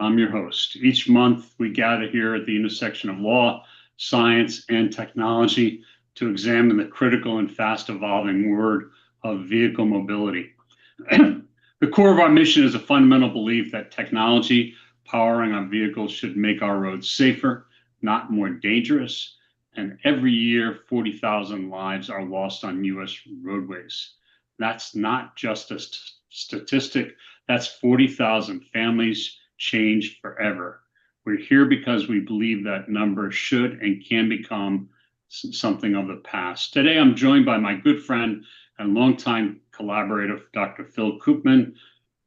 I'm your host. Each month, we gather here at the intersection of law, science, and technology to examine the critical and fast-evolving world of vehicle mobility. The core of our mission is a fundamental belief that technology powering our vehicles should make our roads safer, not more dangerous. And every year, 40,000 lives are lost on U.S. roadways. That's not just a statistic, that's 40,000 families changed forever. We're here because we believe that number should and can become something of the past. Today, I'm joined by my good friend and longtime collaborator, Dr. Phil Koopman.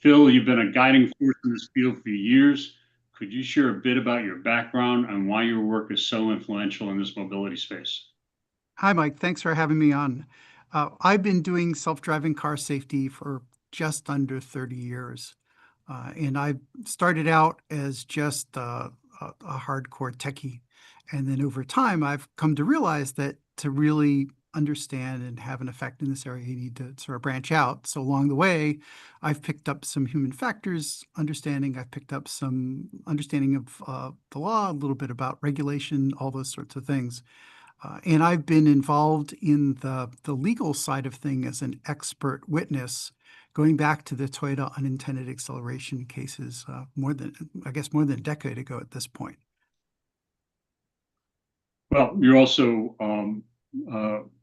Phil, you've been a guiding force in this field for years. Could you share a bit about your background and why your work is so influential in this mobility space? Hi, Mike. Thanks for having me on. I've been doing self-driving car safety for just under 30 years. And I started out as just a hardcore techie. And then over time, I've come to realize that to really understand and have an effect in this area, you need to sort of branch out. So along the way, I've picked up some human factors understanding. I've picked up some understanding of the law, a little bit about regulation, all those sorts of things. And I've been involved in the legal side of things as an expert witness, going back to the Toyota unintended acceleration cases more than a decade ago at this point. Well, you're also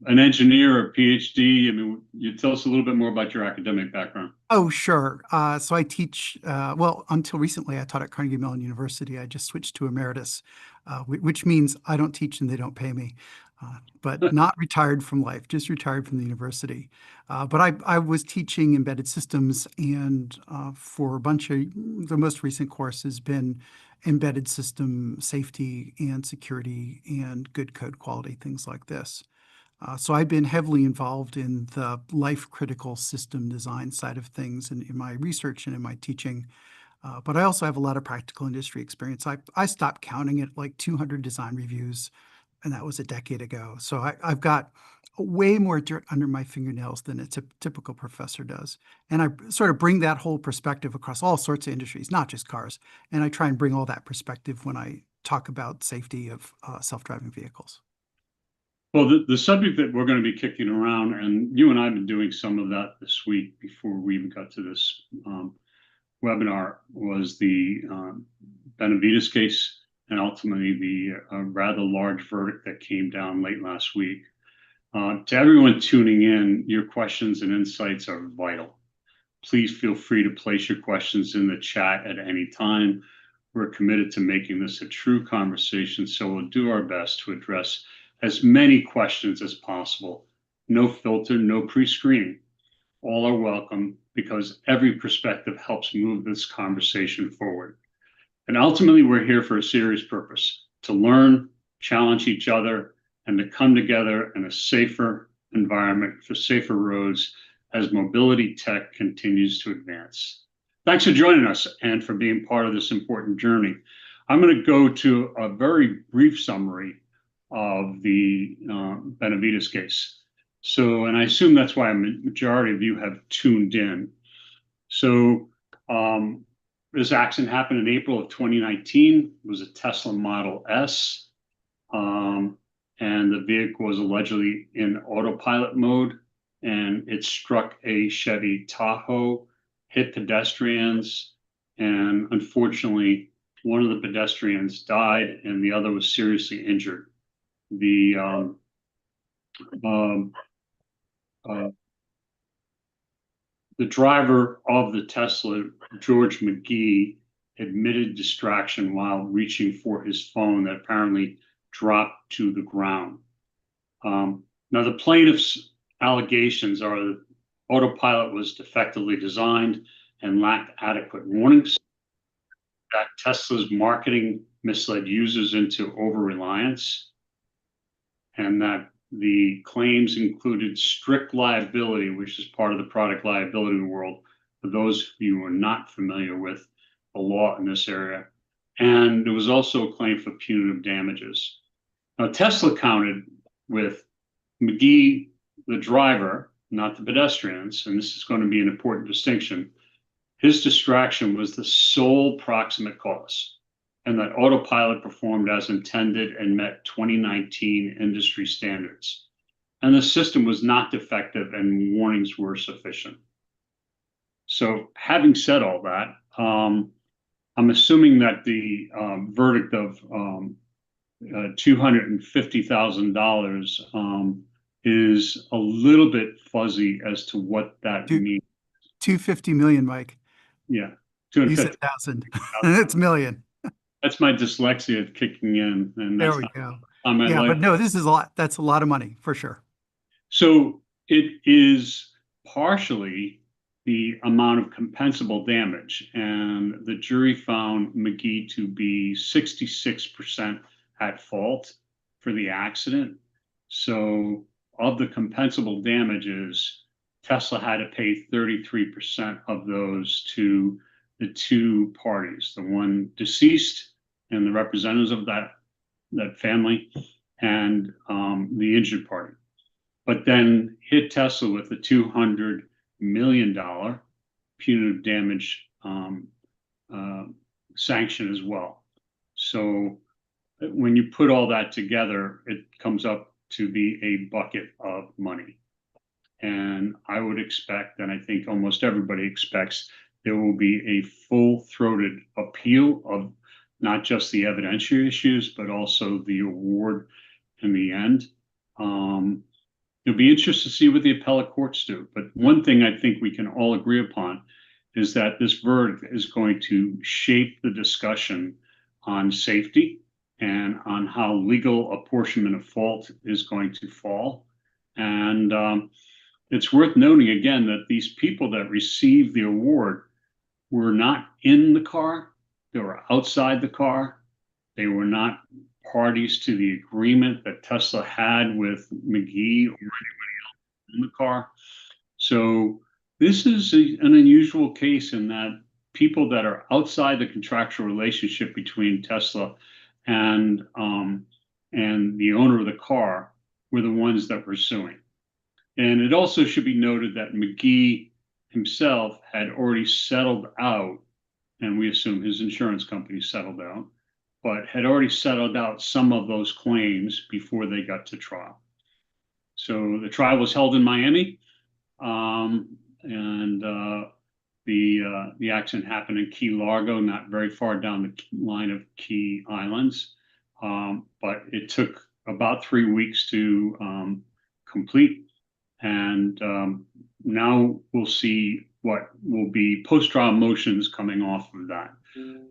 an engineer, a PhD. I mean, you tell us a little bit more about your academic background. Oh, sure. So I teach, well, until recently, I taught at Carnegie Mellon University. I just switched to emeritus, which means I don't teach and they don't pay me, but not retired from life, just retired from the university. But I was teaching embedded systems, and for a bunch of the most recent course has been embedded system safety and security and good code quality, things like this. So I've been heavily involved in the life-critical system design side of things in my research and in my teaching. But I also have a lot of practical industry experience. I stopped counting at like 200 design reviews, and that was a decade ago. So I've got way more dirt under my fingernails than a typical professor does. And I sort of bring that whole perspective across all sorts of industries, not just cars. And I try and bring all that perspective when I talk about safety of self-driving vehicles. Well, the subject that we're going to be kicking around, and you and I have been doing some of that this week before we even got to this webinar, was the Benavides case, and ultimately the rather large verdict that came down late last week. To everyone tuning in, your questions and insights are vital. Please feel free to place your questions in the chat at any time. We're committed to making this a true conversation, so we'll do our best to address as many questions as possible. No filter, no pre-screening. All are welcome because every perspective helps move this conversation forward. And ultimately, we're here for a serious purpose: to learn, challenge each other, and to come together in a safer environment for safer roads as mobility tech continues to advance. Thanks for joining us and for being part of this important journey. I'm going to go to a very brief summary of the Benavides case. So, and I assume that's why a majority of you have tuned in. So, this accident happened in April of 2019. It was a Tesla Model S, and the vehicle was allegedly in autopilot mode, and it struck a Chevy Tahoe, hit pedestrians, and unfortunately, one of the pedestrians died and the other was seriously injured. The driver of the Tesla, George McGee, admitted distraction while reaching for his phone that apparently dropped to the ground. Now, the plaintiff's allegations are that autopilot was defectively designed and lacked adequate warnings, that Tesla's marketing misled users into over-reliance, and that the claims included strict liability, which is part of the product liability world, for those of you who are not familiar with the law in this area. And there was also a claim for punitive damages. Now, Tesla counted with McGee, the driver, not the pedestrians, and this is going to be an important distinction, his distraction was the sole proximate cause, and that autopilot performed as intended and met 2019 industry standards. And the system was not defective and warnings were sufficient. So having said all that, I'm assuming that the verdict of $250,000 is a little bit fuzzy as to what that Two, means. 250 million, Mike. Yeah, You said 250,000. 1,000. It's million. That's my dyslexia kicking in, and There that's we not go. on my Yeah, life. but no, this is a lot. That's a lot of money for sure. So it is partially the amount of compensable damage, and the jury found McGee to be 66% at fault for the accident. So of the compensable damages, Tesla had to pay 33% of those to the two parties, the one deceased and the representatives of that family, and the injured party. But then hit Tesla with a $200 million punitive damage sanction as well. So when you put all that together, it comes up to be a bucket of money. And I would expect, and I think almost everybody expects, there will be a full-throated appeal of not just the evidentiary issues, but also the award in the end. It'll be interesting to see what the appellate courts do. But one thing I think we can all agree upon is that this verdict is going to shape the discussion on safety and on how legal apportionment of fault is going to fall. And it's worth noting again that these people that received the award were not in the car, they were outside the car, they were not parties to the agreement that Tesla had with McGee or anybody else in the car. So this is an unusual case in that people that are outside the contractual relationship between Tesla and the owner of the car were the ones that were suing. And it also should be noted that McGee himself had already settled out, and we assume his insurance company settled out, but had already settled out some of those claims before they got to trial. So the trial was held in Miami, and the accident happened in Key Largo, not very far down the line of Key Islands. But it took about 3 weeks to complete. And now we'll see what will be post-trial motions coming off of that.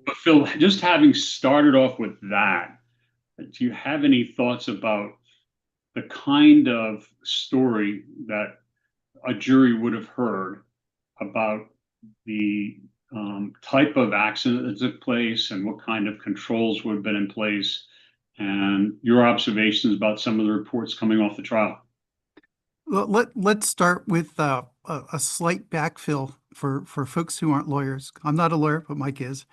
But Phil, just having started off with that, do you have any thoughts about the kind of story that a jury would have heard about the type of accident that took place and what kind of controls would have been in place, and your observations about some of the reports coming off the trial? Let's start with a slight backfill for folks who aren't lawyers. I'm not a lawyer, but Mike is.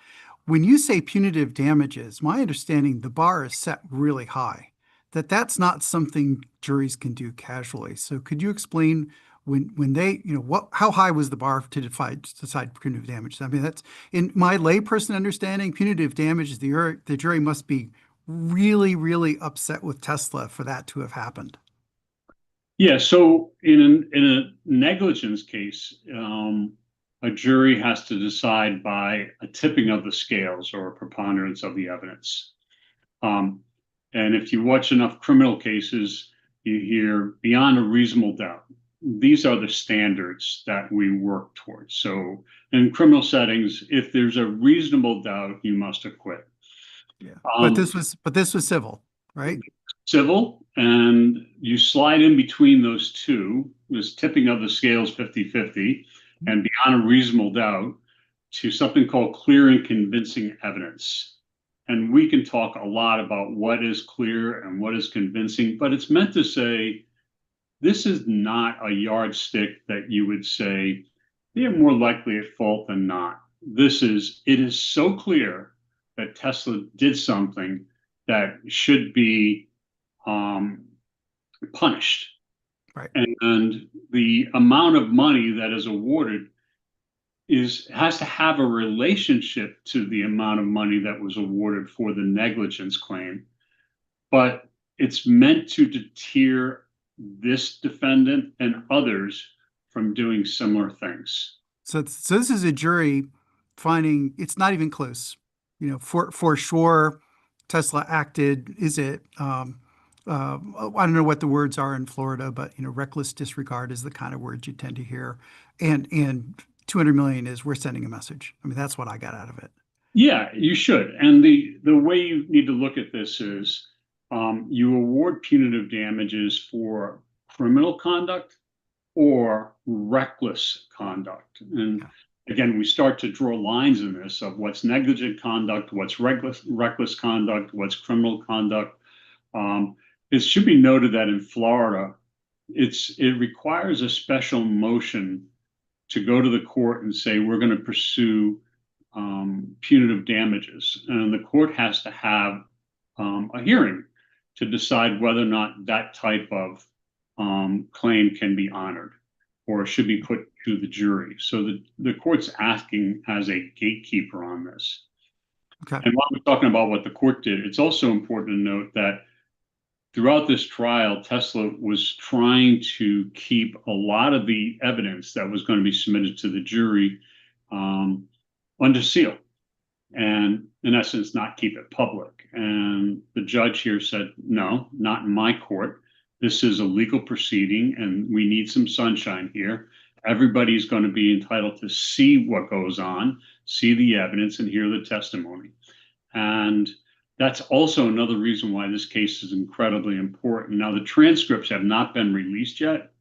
When you say punitive damages, my understanding, the bar is set really high, that's not something juries can do casually. So could you explain when they, how high was the bar to decide punitive damage? I mean, that's in my layperson understanding, punitive damages, the jury must be really, really upset with Tesla for that to have happened. Yeah, so in a negligence case, a jury has to decide by a tipping of the scales or a preponderance of the evidence. And if you watch enough criminal cases, you hear beyond a reasonable doubt. These are the standards that we work towards. So in criminal settings, if there's a reasonable doubt, you must acquit. Yeah, but this was civil, right? Civil, and you slide in between those two, this tipping of the scales 50-50 and beyond a reasonable doubt, to something called clear and convincing evidence. And we can talk a lot about what is clear and what is convincing, but it's meant to say this is not a yardstick that you would say they're more likely at fault than not. It is so clear that Tesla did something that should be punished. Right. And the amount of money that is awarded has to have a relationship to the amount of money that was awarded for the negligence claim, but it's meant to deter this defendant and others from doing similar things. So this is a jury finding it's not even close. For sure, Tesla acted. Is it? I don't know what the words are in Florida, but reckless disregard is the kind of words you tend to hear. And 200 million is we're sending a message. I mean, that's what I got out of it. Yeah, you should. And the way you need to look at this is you award punitive damages for criminal conduct or reckless conduct. And Yeah. again, we start to draw lines in this of what's negligent conduct, what's reckless conduct, what's criminal conduct. It should be noted that in Florida, it requires a special motion to go to the court and say we're going to pursue punitive damages, and the court has to have a hearing to decide whether or not that type of claim can be honored or should be put to the jury. So the court's acting as a gatekeeper on this. Okay. And while we're talking about what the court did, it's also important to note that throughout this trial, Tesla was trying to keep a lot of the evidence that was going to be submitted to the jury under seal, and in essence, not keep it public. And the judge here said, no, not in my court. This is a legal proceeding, and we need some sunshine here. Everybody's going to be entitled to see what goes on, see the evidence, and hear the testimony. And that's also another reason why this case is incredibly important. Now, the transcripts have not been released yet.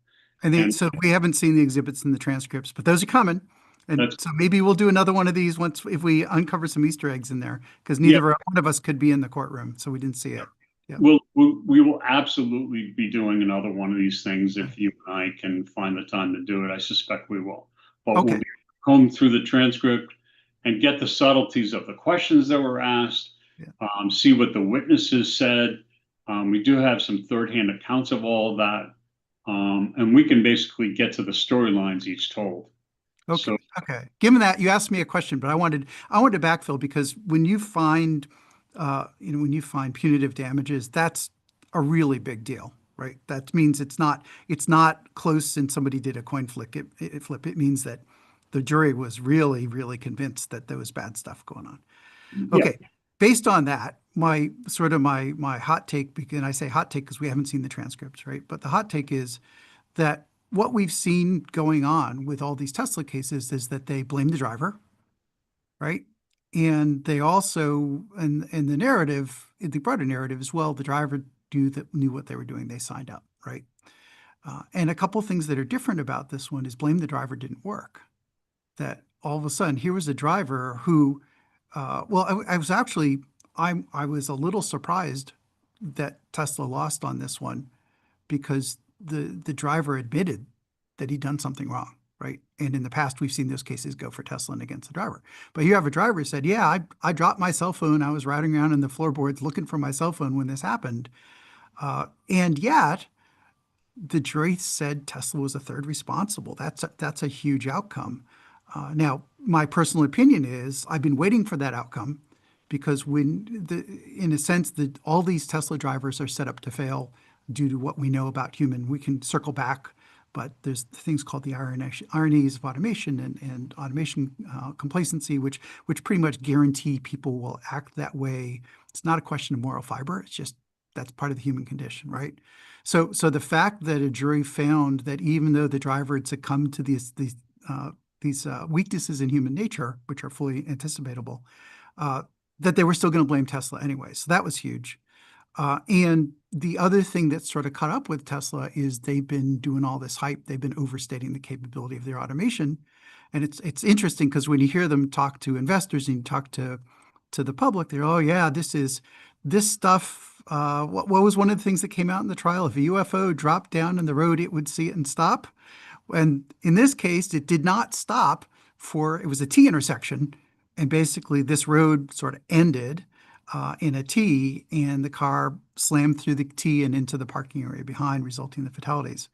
So we haven't seen the exhibits and the transcripts, but those are coming. And That's so maybe we'll do another one of these once if we uncover some Easter eggs in there, because yeah. one of us could be in the courtroom, so we didn't see it. Yeah. We will absolutely be doing another one of these things if you and I can find the time to do it. I suspect we will. But Okay. we'll be comb through the transcript and get the subtleties of the questions that were asked, see what the witnesses said. We do have some third-hand accounts of all of that. And we can basically get to the storylines each told. Okay. So, Okay. Given that, you asked me a question, but I wanted to backfill because when you find punitive damages, that's a really big deal, right? That means it's not close and somebody did a coin flip. It means that the jury was really, really convinced that there was bad stuff going on. Okay. yeah. Based on that, my hot take, and I say hot take because we haven't seen the transcripts, right? But the hot take is that what we've seen going on with all these Tesla cases is that they blame the driver, right? And they also, in the narrative, in the broader narrative as well, the driver knew what they were doing. They signed up, right? And a couple of things that are different about this one is blame the driver didn't work. That all of a sudden, here was a driver who, I was actually, I was a little surprised that Tesla lost on this one because the driver admitted that he'd done something wrong, right? And in the past, we've seen those cases go for Tesla and against the driver. But you have a driver who said, yeah, I dropped my cell phone. I was riding around in the floorboards looking for my cell phone when this happened. And yet, the jury said Tesla was a third responsible. That's a huge outcome. Now, my personal opinion is I've been waiting for that outcome because in a sense, all these Tesla drivers are set up to fail due to what we know about human. We can circle back, but there's things called the ironies of automation and automation complacency, which pretty much guarantee people will act that way. It's not a question of moral fiber. It's just that's part of the human condition, right? So the fact that a jury found that even though the driver had succumbed to these weaknesses in human nature, which are fully anticipatable, that they were still going to blame Tesla anyway. So that was huge. And the other thing that's sort of caught up with Tesla is they've been doing all this hype. They've been overstating the capability of their automation. And it's interesting because when you hear them talk to investors and you talk to the public, they're, oh yeah, this stuff. What was one of the things that came out in the trial? If a UFO dropped down in the road, it would see it and stop. And in this case, it did not stop it was a T intersection. And basically this road sort of ended in a T, and the car slammed through the T and into the parking area behind, resulting in the fatalities.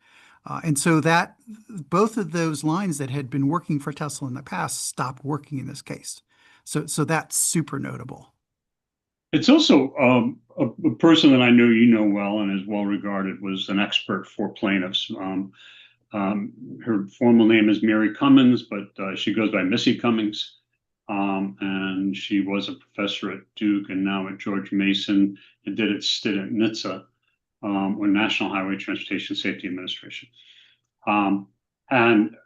And so that both of those lines that had been working for Tesla in the past stopped working in this case. So that's super notable. It's also a person that I know you know well and is well regarded was an expert for plaintiffs. Her formal name is Mary Cummins, but she goes by Missy Cummings. And she was a professor at Duke and now at George Mason and did its stint at NHTSA, or National Highway Transportation Safety Administration. And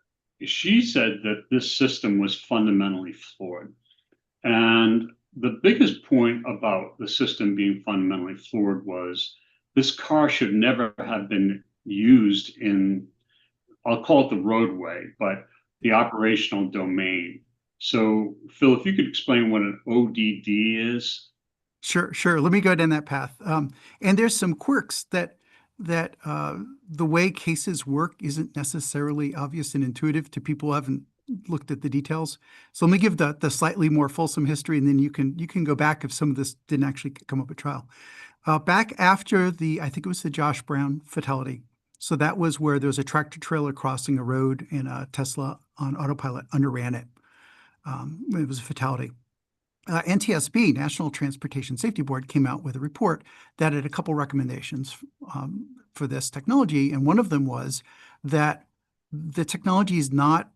she said that this system was fundamentally flawed. And the biggest point about the system being fundamentally flawed was this car should never have been used in, I'll call it the roadway, but the operational domain. So, Phil, if you could explain what an ODD is. Sure. Let me go down that path. And there's some quirks that the way cases work isn't necessarily obvious and intuitive to people who haven't looked at the details. So let me give the slightly more fulsome history, and then you can go back if some of this didn't actually come up at trial. Back after I think it was the Josh Brown fatality. So that was where there was a tractor trailer crossing a road and a Tesla on autopilot underran it. It was a fatality. NTSB, National Transportation Safety Board, came out with a report that had a couple recommendations for this technology. And one of them was that the technology is not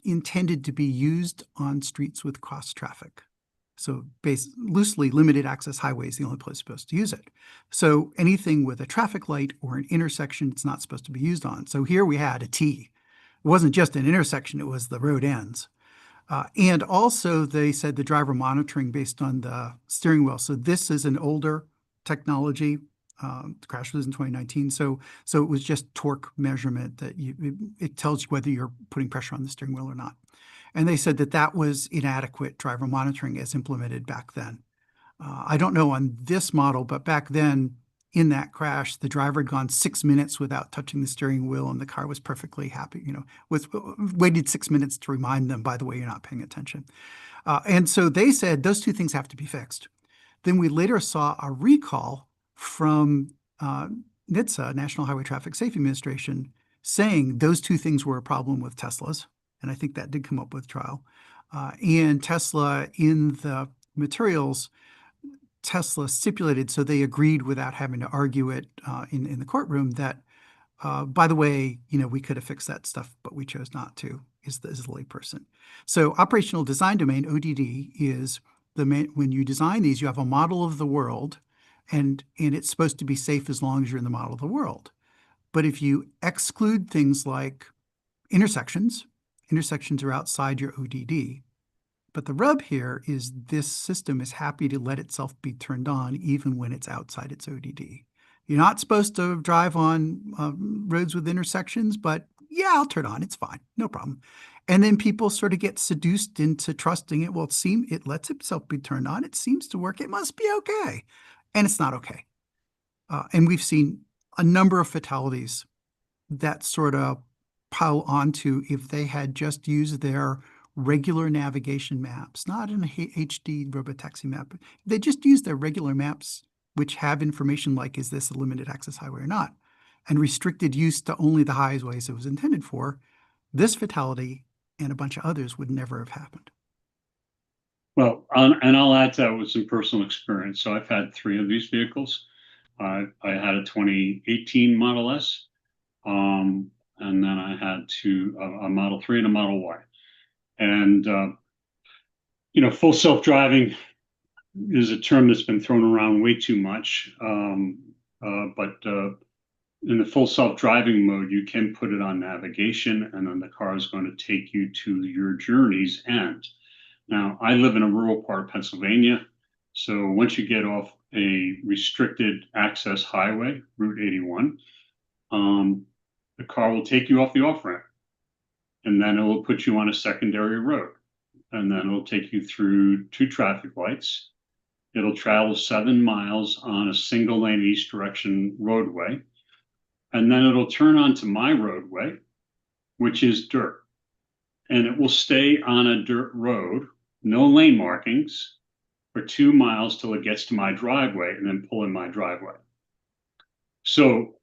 intended to be used on streets with cross traffic. So loosely limited access highway is the only place supposed to use it. So anything with a traffic light or an intersection, it's not supposed to be used on. So here we had a T. It wasn't just an intersection, it was the road ends. And also they said the driver monitoring based on the steering wheel. So this is an older technology. The crash was in 2019. So it was just torque measurement that it tells you whether you're putting pressure on the steering wheel or not. And they said that was inadequate driver monitoring as implemented back then. I don't know on this model, but back then in that crash, the driver had gone 6 minutes without touching the steering wheel and the car was perfectly happy, waited 6 minutes to remind them, by the way, you're not paying attention. And so they said those two things have to be fixed. Then we later saw a recall from NHTSA, National Highway Traffic Safety Administration, saying those two things were a problem with Teslas. And I think that did come up with trial. And Tesla, in the materials, Tesla stipulated, so they agreed without having to argue it in the courtroom that, by the way, we could have fixed that stuff, but we chose not to, is the layperson. So operational design domain, ODD, is when you design these, you have a model of the world, and it's supposed to be safe as long as you're in the model of the world. But if you exclude things like intersections are outside your ODD. But the rub here is this system is happy to let itself be turned on even when it's outside its ODD. You're not supposed to drive on roads with intersections, but yeah, I'll turn on. It's fine. No problem. And then people sort of get seduced into trusting it. Well, it lets itself be turned on. It seems to work. It must be okay. And it's not okay. And we've seen a number of fatalities that sort of pile onto if they had just used their regular navigation maps, not an HD robotaxi map. They just use their regular maps, which have information like, is this a limited access highway or not? And restricted use to only the highways it was intended for, this fatality and a bunch of others would never have happened. Well, and I'll add to that with some personal experience. So I've had 3 of these vehicles. I had a 2018 Model S, and then I had a Model 3 and a Model Y. And, full self-driving is a term that's been thrown around way too much. But in the full self-driving mode, you can put it on navigation, and then the car is going to take you to your journey's end. Now, I live in a rural part of Pennsylvania, so once you get off a restricted access highway, Route 81, the car will take you off the off-ramp, and then it will put you on a secondary road, and then it'll take you through 2 traffic lights. It'll travel 7 miles on a single lane east direction roadway, and then it'll turn onto my roadway, which is dirt, and it will stay on a dirt road, no lane markings, for 2 miles till it gets to my driveway, and then pull in my driveway. So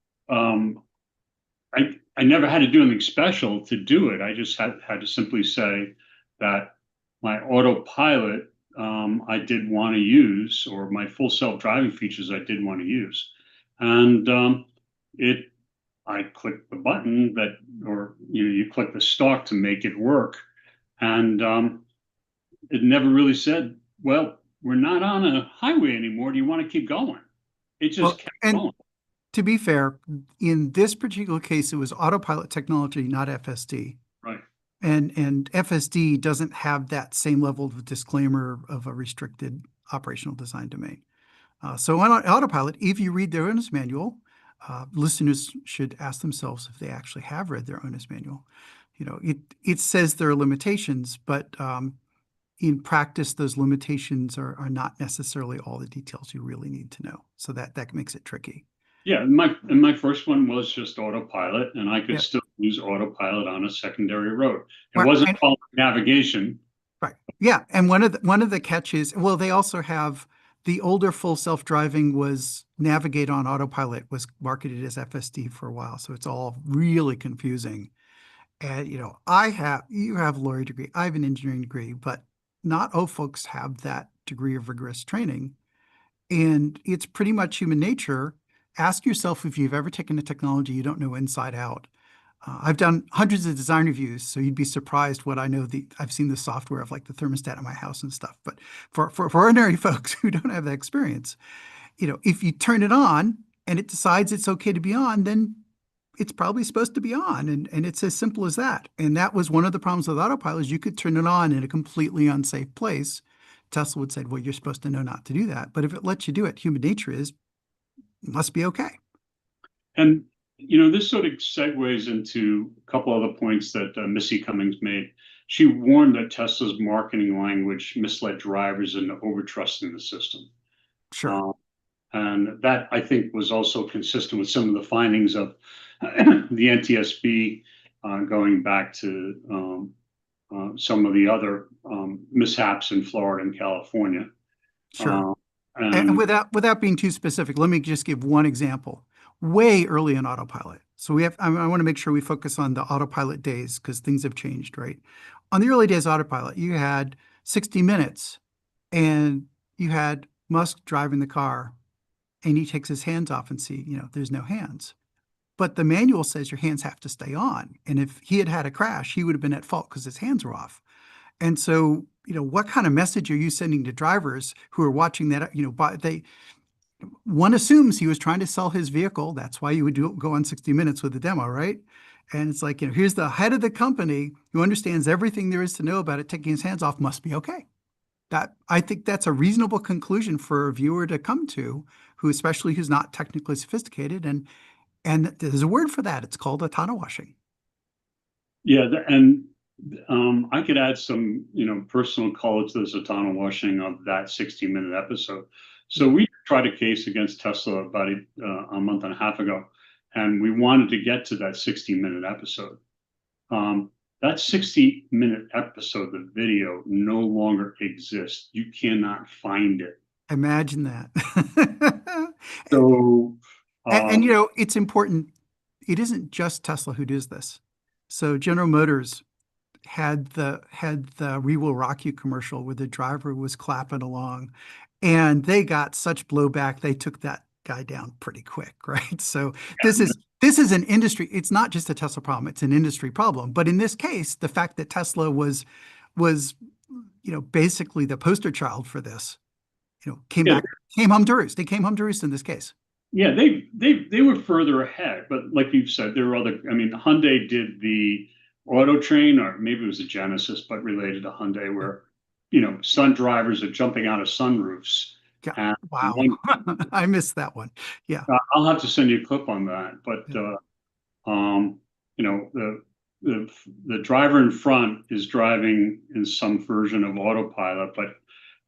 I never had to do anything special to do it. I just had to simply say that my autopilot I did want to use, or my full self-driving features I did want to use. And it I clicked the button that, or you click the stalk to make it work. And it never really said, well, we're not on a highway anymore. Do you want to keep going? It just Well, kept and going. to be fair, in this particular case, it was autopilot technology, not FSD. Right. And FSD doesn't have that same level of disclaimer of a restricted operational design domain. So on autopilot, if you read their owner's manual, listeners should ask themselves if they actually have read their owner's manual. It says there are limitations, but in practice, those limitations are not necessarily all the details you really need to know. So that makes it tricky. Yeah, my first one was just autopilot, and I could Yeah. still use autopilot on a secondary road. It Right. wasn't called navigation. Right. Yeah. And one of the catches, well, they also have the older full self-driving was navigate on autopilot was marketed as FSD for a while. So it's all really confusing. And you have a lawyer degree, I have an engineering degree, but not all folks have that degree of rigorous training. And it's pretty much human nature. Ask yourself if you've ever taken a technology you don't know inside out. I've done hundreds of design reviews, so you'd be surprised what I know. I've seen the software of like the thermostat in my house and stuff. But for ordinary folks who don't have that experience, if you turn it on and it decides it's okay to be on, then it's probably supposed to be on. And it's as simple as that. And that was one of the problems with autopilot is you could turn it on in a completely unsafe place. Tesla would say, well, you're supposed to know not to do that. But if it lets you do it, human nature is, it must be okay. And this sort of segues into a couple other points that Missy Cummings made. She warned that Tesla's marketing language misled drivers into overtrusting the system. Sure. Um, and that, I think, was also consistent with some of the findings of the NTSB going back to some of the other mishaps in Florida and California. Sure. Uh, And and without being too specific, let me just give one example. Way early in autopilot. So I want to make sure we focus on the autopilot days because things have changed, right? On the early days of autopilot, you had 60 minutes and you had Musk driving the car and he takes his hands off and see, there's no hands. But the manual says your hands have to stay on. And if he had had a crash, he would have been at fault because his hands were off. And so, what kind of message are you sending to drivers who are watching that? One assumes he was trying to sell his vehicle. That's why you would go on 60 Minutes with the demo, right? And it's like, here's the head of the company who understands everything there is to know about it, taking his hands off must be okay. I think that's a reasonable conclusion for a viewer to come to, especially who's not technically sophisticated. And there's a word for that. It's called autonomous washing. yeah, and I could add some, personal color to this autonomous washing of that 60-minute episode. So Yeah. we tried a case against Tesla about a month and a half ago, and we wanted to get to that 60-minute episode. That 60-minute episode, the video, no longer exists. You cannot find it. Imagine that. So, And it's important. It isn't just Tesla who does this. So General Motors had the "We Will Rock You" commercial where the driver was clapping along, and they got such blowback they took that guy down pretty quick, right? So this is an industry. It's not just a Tesla problem; it's an industry problem. But in this case, the fact that Tesla was basically the poster child for this, yeah, came home to roost. They came home to roost in this case. yeah, they were further ahead, but like you've said, there were other. I mean, Hyundai did the auto train, or maybe it was a Genesis, but related to Hyundai, Yeah. where stunt drivers are jumping out of sunroofs. Yeah. And Wow. I missed that one. Yeah. I'll have to send you a clip on that. But Yeah. um, the the driver in front is driving in some version of autopilot, but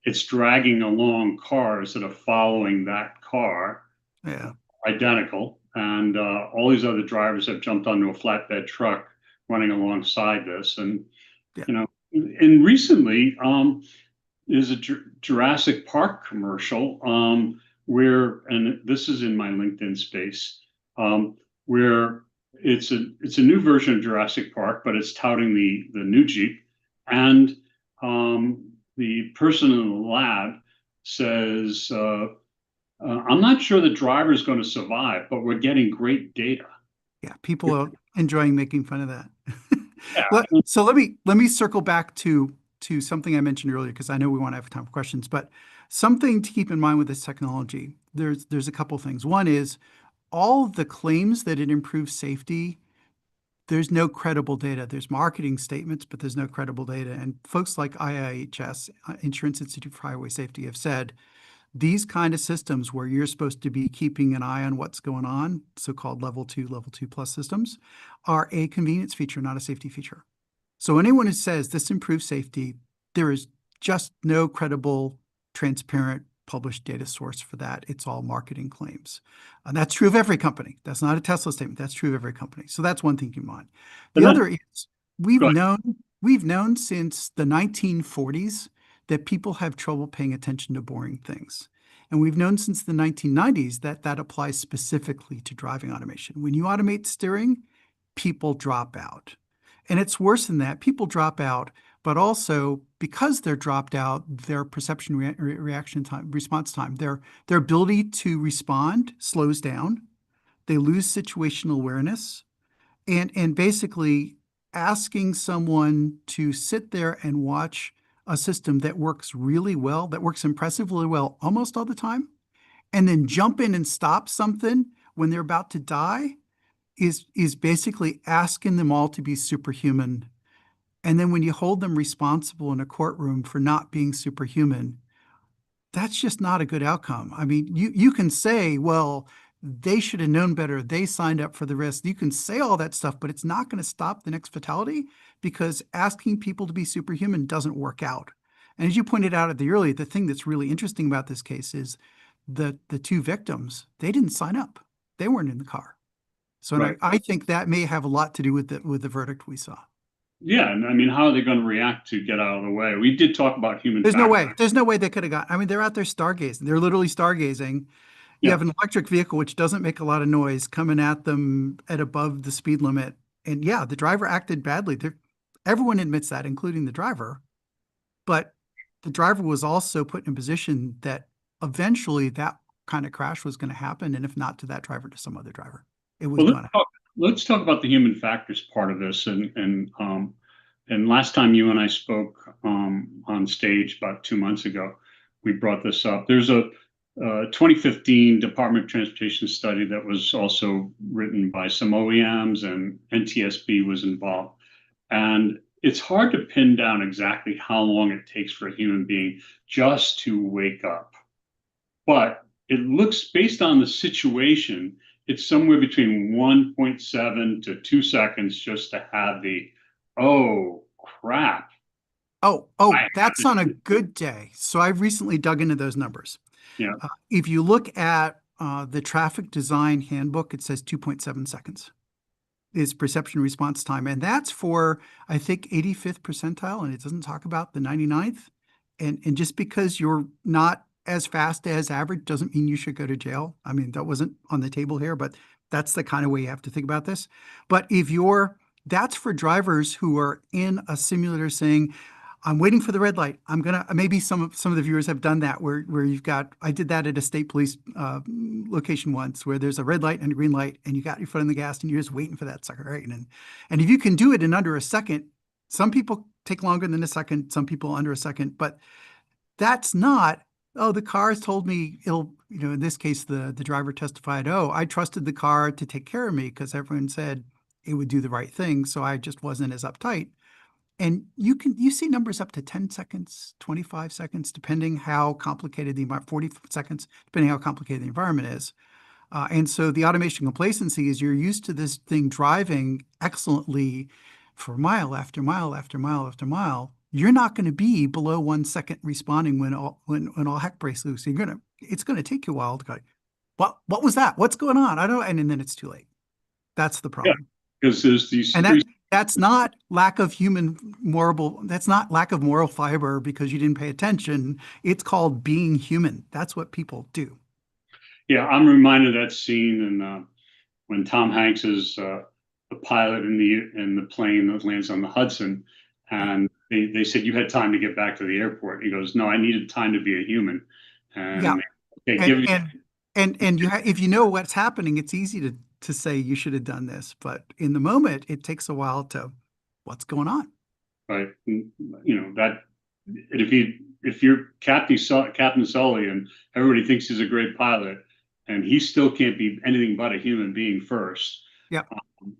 it's dragging along cars that are following that car Yeah. identical, and all these other drivers have jumped onto a flatbed truck running alongside this, and Yeah. you know, and recently, there's a Jurassic Park commercial where, and this is in my LinkedIn space, where it's a new version of Jurassic Park, but it's touting the new Jeep, and the person in the lab says, "I'm not sure the driver is going to survive, but we're getting great data." Yeah, people are enjoying making fun of that. Yeah, So let me circle back to something I mentioned earlier because I know we want to have time for questions, but something to keep in mind with this technology, there's a couple things. One is all the claims that it improves safety, there's no credible data. There's marketing statements, but there's no credible data. And folks like IIHS, Insurance Institute for Highway Safety, have said these kind of systems where you're supposed to be keeping an eye on what's going on, so-called level 2 plus systems, are a convenience feature, not a safety feature. So anyone who says this improves safety, there is just no credible, transparent, published data source for that. It's all marketing claims. And that's true of every company. That's not a Tesla statement. That's true of every company. So that's one thing to keep in mind. The and other then is we've go ahead. known we've known since the 1940s that people have trouble paying attention to boring things. And we've known since the 1990s that that applies specifically to driving automation. When you automate steering, people drop out. And it's worse than that. People drop out, but also because they're dropped out, their perception reaction time, response time, their ability to respond slows down. They lose situational awareness. And basically asking someone to sit there and watch a system that works really well, that works impressively well almost all the time, and then jump in and stop something when they're about to die is basically asking them all to be superhuman. And then when you hold them responsible in a courtroom for not being superhuman, that's just not a good outcome. I mean, you can say, well, they should have known better. They signed up for the risk. You can say all that stuff, but it's not going to stop the next fatality because asking people to be superhuman doesn't work out. And as you pointed out at the earlier, the thing that's really interesting about this case is the two victims, they didn't sign up. They weren't in the car. So Right. I think that may have a lot to do with the verdict we saw. Yeah, and I mean, how are they going to react to get out of the way? We did talk about human There's no factors. way. There's no way they could have got. I mean, they're out there stargazing. They're literally stargazing. You Yeah. have an electric vehicle which doesn't make a lot of noise coming at them at above the speed limit. And yeah, the driver acted badly. Everyone admits that, including the driver. But the driver was also put in a position that eventually that kind of crash was going to happen. And if not to that driver, to some other driver, it was Well, going to. let's talk about the human factors part of this. And last time you and I spoke on stage about 2 months ago, we brought this up. There's a 2015 Department of Transportation study that was also written by some OEMs, and NTSB was involved. And it's hard to pin down exactly how long it takes for a human being just to wake up. But it looks, based on the situation, it's somewhere between 1.7 to 2 seconds just to have the, oh crap. Oh, I have that's to, on a good day. So I've recently dug into those numbers. yeah. If you look at the traffic design handbook, it says 2.7 seconds is perception response time. And that's for, I think, 85th percentile. And it doesn't talk about the 99th. And just because you're not as fast as average doesn't mean you should go to jail. I mean, that wasn't on the table here, but that's the kind of way you have to think about this. But that's for drivers who are in a simulator saying, I'm waiting for the red light. Maybe some of the viewers have done that where I did that at a state police location once where there's a red light and a green light and you got your foot on the gas and you're just waiting for that sucker, right? And if you can do it in under a second, some people take longer than a second, some people under a second, but that's not, oh, the car has told me in this case, the driver testified, oh, I trusted the car to take care of me because everyone said it would do the right thing. So I just wasn't as uptight. And you see numbers up to 10 seconds, 25 seconds, depending how complicated the environment, 40 seconds, depending how complicated the environment is. And so the automation complacency is you're used to this thing driving excellently for mile after mile after mile after mile. You're not going to be below 1 second responding when all heck breaks loose. It's going to take you a while to go, what was that? What's going on? I don't, and then it's too late. That's the Yeah, problem. because there's these And three. that's not lack of moral fiber because you didn't pay attention. It's called being human. That's what people do. Yeah, I'm reminded of that scene and when Tom Hanks is the pilot in the plane that lands on the Hudson, and they said you had time to get back to the airport. He goes, no, I needed time to be a human, Yeah. and okay, And give me if you know what's happening, it's easy to say you should have done this, but in the moment, it takes a while to what's going on. right. That if you're Captain Sully and everybody thinks he's a great pilot, and he still can't be anything but a human being first. Yeah,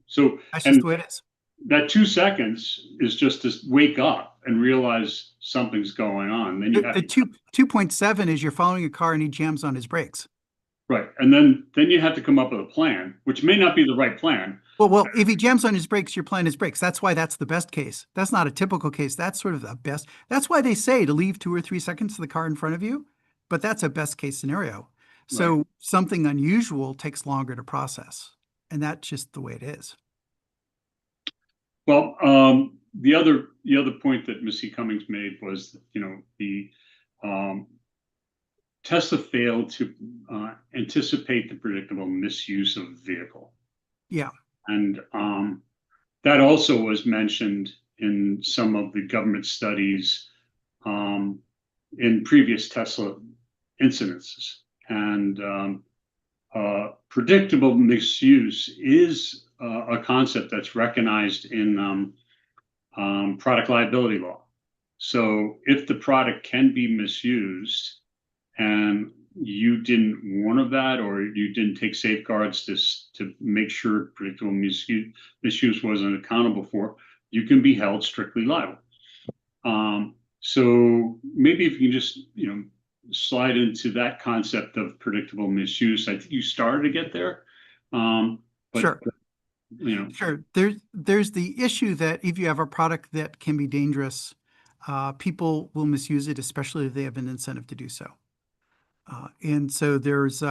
So that's just and the way it is. that 2 seconds is just to wake up and realize something's going on. Then you have The 2.7 is you're following a car and he jams on his brakes. right, and then you have to come up with a plan, which may not be the right plan. Well, if he jams on his brakes, your plan is brakes. That's why that's the best case. That's not a typical case. That's sort of the best. That's why they say to leave 2 or 3 seconds to the car in front of you, but that's a best case scenario. Right. So something unusual takes longer to process, and that's just the way it is. Well, the other point that Missy Cummings made was, the um, Tesla failed to anticipate the predictable misuse of the vehicle. Yeah. And that also was mentioned in some of the government studies in previous Tesla incidences. And predictable misuse is a concept that's recognized in product liability law. So if the product can be misused and you didn't warn of that, or you didn't take safeguards to make sure predictable misuse wasn't accountable for, you can be held strictly liable. So maybe if you can just slide into that concept of predictable misuse. I think you started to get there, but Sure. Sure. There's the issue that if you have a product that can be dangerous, people will misuse it, especially if they have an incentive to do so. And so there's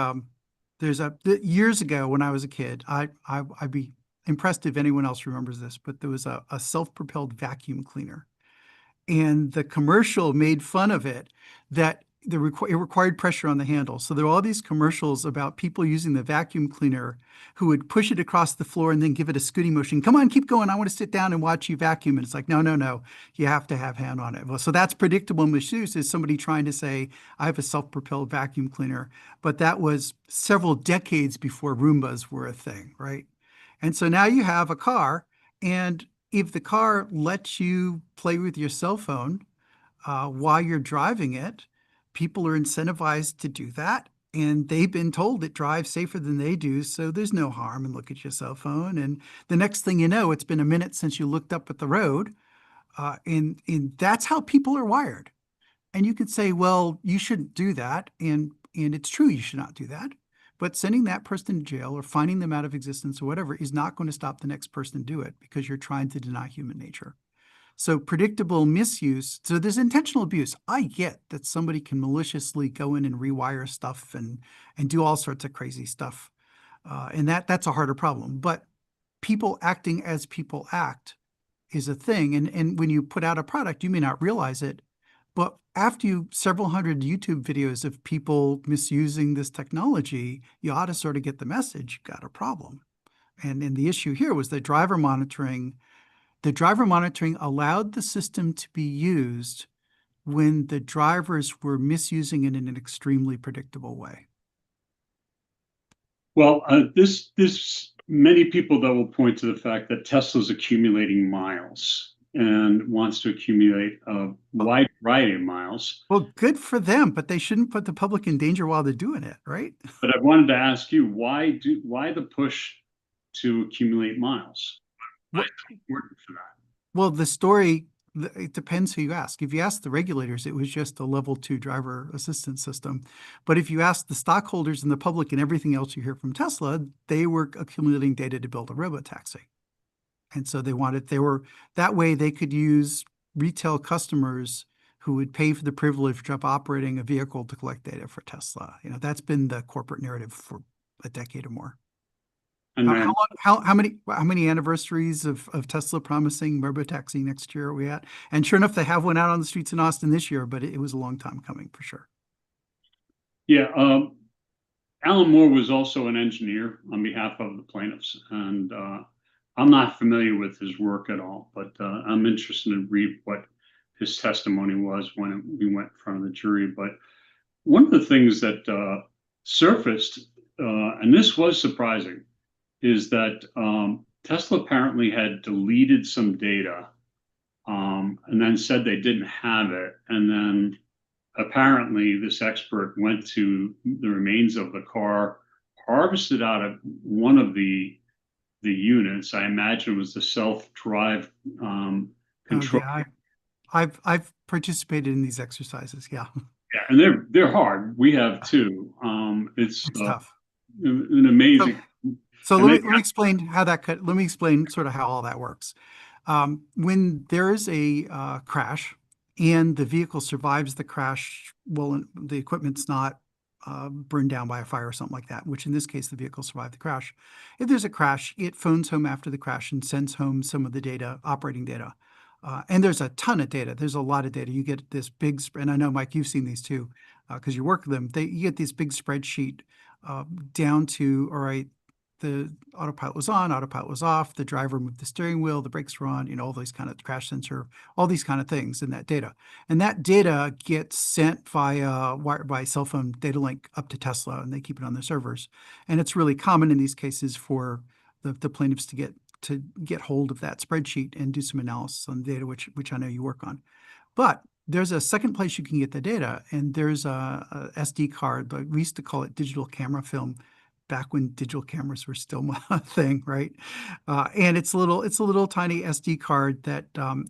years ago when I was a kid, I'd be impressed if anyone else remembers this, but there was a self-propelled vacuum cleaner, and the commercial made fun of it, that it required pressure on the handle. So there were all these commercials about people using the vacuum cleaner who would push it across the floor and then give it a scooting motion. Come on, keep going. I want to sit down and watch you vacuum. And it's like, no, no, no. You have to have hand on it. Well, so that's predictable misuse, is somebody trying to say, I have a self-propelled vacuum cleaner. But that was several decades before Roombas were a thing, right? And so now you have a car, and if the car lets you play with your cell phone while you're driving it, people are incentivized to do that. And they've been told it drives safer than they do, so there's no harm in look at your cell phone. And the next thing you know, it's been a minute since you looked up at the road. And that's how people are wired. And you could say, well, you shouldn't do that. And it's true, you should not do that. But sending that person to jail or finding them out of existence or whatever is not going to stop the next person to do it, because you're trying to deny human nature. So predictable misuse, so there's intentional abuse. I get that somebody can maliciously go in and rewire stuff and do all sorts of crazy stuff. And that's a harder problem. But people acting as people act is a thing. And when you put out a product, you may not realize it, but after several hundred YouTube videos of people misusing this technology, you ought to sort of get the message, you've got a problem. And the issue here was the driver monitoring. The driver monitoring allowed the system to be used when the drivers were misusing it in an extremely predictable way. Well, this many people that will point to the fact that Tesla's accumulating miles and wants to accumulate a wide variety of miles. Well, good for them, but they shouldn't put the public in danger while they're doing it, right? But I wanted to ask you, why the push to accumulate miles? Why is it important for that? Well, the story, it depends who you ask. If you ask the regulators, it was just a level 2 driver assistance system. But if you ask the stockholders and the public and everything else you hear from Tesla, they were accumulating data to build a robotaxi. And so that way they could use retail customers who would pay for the privilege of operating a vehicle to collect data for Tesla. That's been the corporate narrative for a decade or more. And then, how many anniversaries of Tesla promising robotaxi next year are we at? And sure enough, they have one out on the streets in Austin this year, but it was a long time coming for sure. yeah, Alan Moore was also an engineer on behalf of the plaintiffs, and I'm not familiar with his work at all, but I'm interested to read what his testimony was when we went in front of the jury. But one of the things that surfaced, and this was surprising, is that Tesla apparently had deleted some data and then said they didn't have it. And then apparently this expert went to the remains of the car, harvested out of one of the units. I imagine it was the self-drive Oh control. yeah, I've participated in these exercises. Yeah, Yeah, and they're hard. We have too. It's it's tough. an So, amazing. so And then, let me explain how that could, let me explain sort of how all that works. When there is a crash and the vehicle survives the crash, well, the equipment's not burned down by a fire or something like that, which in this case, the vehicle survived the crash. If there's a crash, it phones home after the crash and sends home some of the data, operating data. And there's a ton of data. There's a lot of data. You get this big, and I know, Mike, you've seen these too, because you work with them. You get this big spreadsheet down to, all right, the autopilot was on, autopilot was off, the driver moved the steering wheel, the brakes were on, all these kind of crash sensor, all these kind of things in that data. And that data gets sent via by cell phone data link up to Tesla, and they keep it on their servers. And it's really common in these cases for the plaintiffs to get hold of that spreadsheet and do some analysis on the data, which I know you work on. But there's a second place you can get the data, and there's a SD card, but we used to call it digital camera film back when digital cameras were still a thing, right? And it's a little tiny SD card that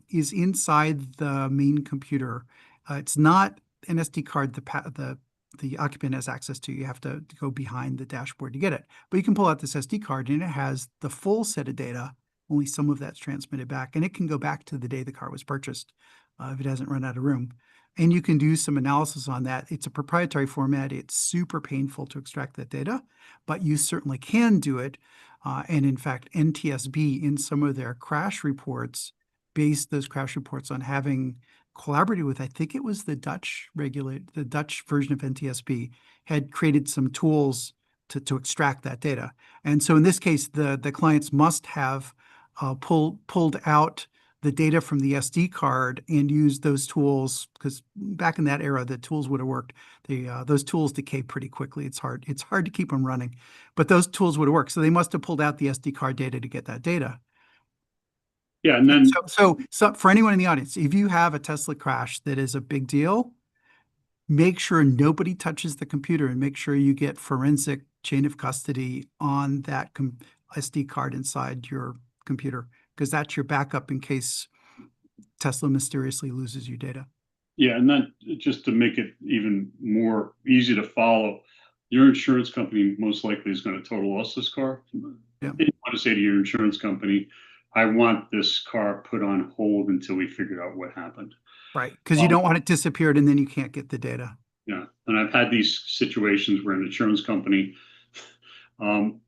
is inside the main computer. It's not an SD card the occupant has access to. You have to go behind the dashboard to get it. But you can pull out this SD card, and it has the full set of data. Only some of that's transmitted back, and it can go back to the day the car was purchased if it hasn't run out of room. And you can do some analysis on that. It's a proprietary format. It's super painful to extract that data, but you certainly can do it. And in fact, NTSB in some of their crash reports based those crash reports on having collaborated with, I think it was the Dutch version of NTSB had created some tools to extract that data. And so in this case, the clients must have pulled out the data from the SD card and use those tools, because back in that era, the tools would have worked. Those tools decay pretty quickly. It's hard to keep them running, but those tools would have worked. So they must have pulled out the SD card data to get that data. yeah, and then So for anyone in the audience, if you have a Tesla crash that is a big deal, make sure nobody touches the computer and make sure you get forensic chain of custody on that SD card inside your computer, because that's your backup in case Tesla mysteriously loses your data. yeah, and then just to make it even more easy to follow, your insurance company most likely is going to total loss this car. Yeah. And you want to say to your insurance company, I want this car put on hold until we figure out what happened. Right, because you don't want it disappeared and then you can't get the data. Yeah, and I've had these situations where an insurance company